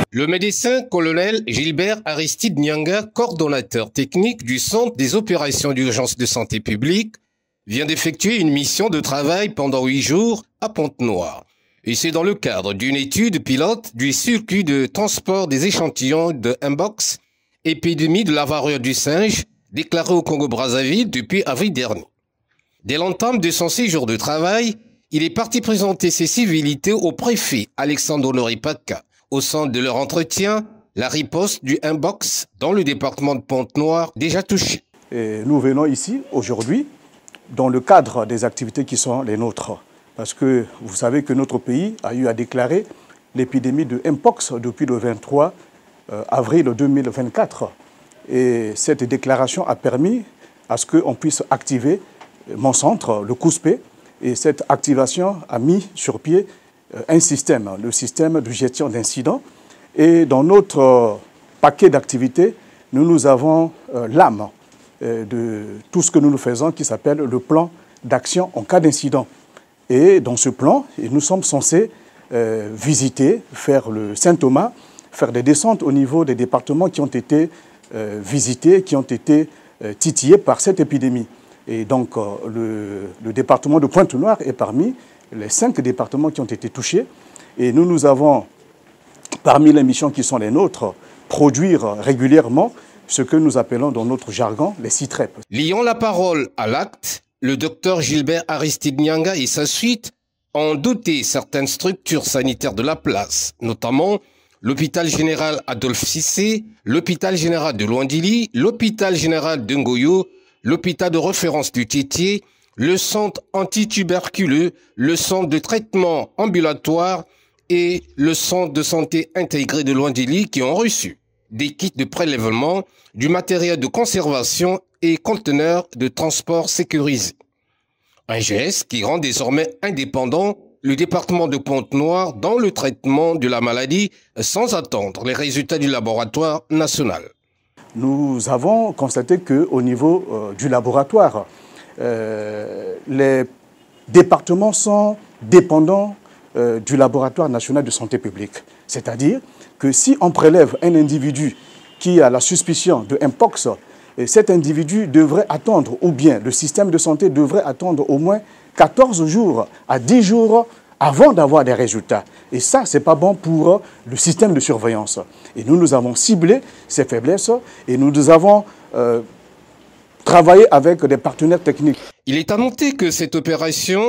Le médecin colonel Gilbert Aristide Nyanga, coordonnateur technique du Centre des opérations d'urgence de santé publique, vient d'effectuer une mission de travail pendant 8 jours à Pointe-Noire. Et c'est dans le cadre d'une étude pilote du circuit de transport des échantillons de Mpox, épidémie de la variole du singe, déclarée au Congo-Brazzaville depuis avril dernier. Dès l'entame de son séjour de travail, il est parti présenter ses civilités au préfet Alexandre Honoré Paca. Au centre de leur entretien, la riposte du Mpox dans le département de Pointe-Noire déjà touché. Et nous venons ici aujourd'hui dans le cadre des activités qui sont les nôtres. Parce que vous savez que notre pays a eu à déclarer l'épidémie de Mpox depuis le 23 avril 2024. Et cette déclaration a permis à ce qu'on puisse activer mon centre, le COUSPE. Et cette activation a mis sur pied un système, le système de gestion d'incidents. Et dans notre paquet d'activités, nous avons l'âme de tout ce que nous faisons qui s'appelle le plan d'action en cas d'incident. Et dans ce plan, nous sommes censés visiter, faire le Saint-Thomas, faire des descentes au niveau des départements qui ont été visités, qui ont été titillés par cette épidémie. Et donc le département de Pointe-Noire est parmi les 5 départements qui ont été touchés. Et nous avons, parmi les missions qui sont les nôtres, produire régulièrement ce que nous appelons dans notre jargon les CITREP. Liant la parole à l'acte, le docteur Gilbert Aristide Nyanga et sa suite ont doté certaines structures sanitaires de la place, notamment l'hôpital général Adolphe Cissé, l'hôpital général de Luandili, l'hôpital général de Ngoyo, l'hôpital de référence du Tétier, le centre antituberculeux, le centre de traitement ambulatoire et le centre de santé intégré de Luandili qui ont reçu des kits de prélèvement, du matériel de conservation et conteneurs de transport sécurisés. Un geste qui rend désormais indépendant le département de Pointe-Noire dans le traitement de la maladie sans attendre les résultats du laboratoire national. Nous avons constaté qu'au niveau du laboratoire, les départements sont dépendants du laboratoire national de santé publique. C'est-à-dire que si on prélève un individu qui a la suspicion de Mpox, cet individu devrait attendre, ou bien le système de santé devrait attendre au moins 14 jours à 10 jours avant d'avoir des résultats. Et ça, ce n'est pas bon pour le système de surveillance. Et nous avons ciblé ces faiblesses et nous avons travaillé avec des partenaires techniques. Il est à noter que cette opération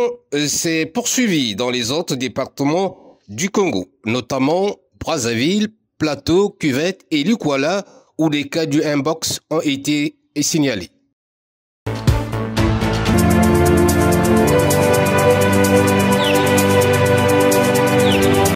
s'est poursuivie dans les autres départements du Congo, notamment Brazzaville, Plateau, Cuvette et Lukwala, où des cas du Mpox ont été signalés.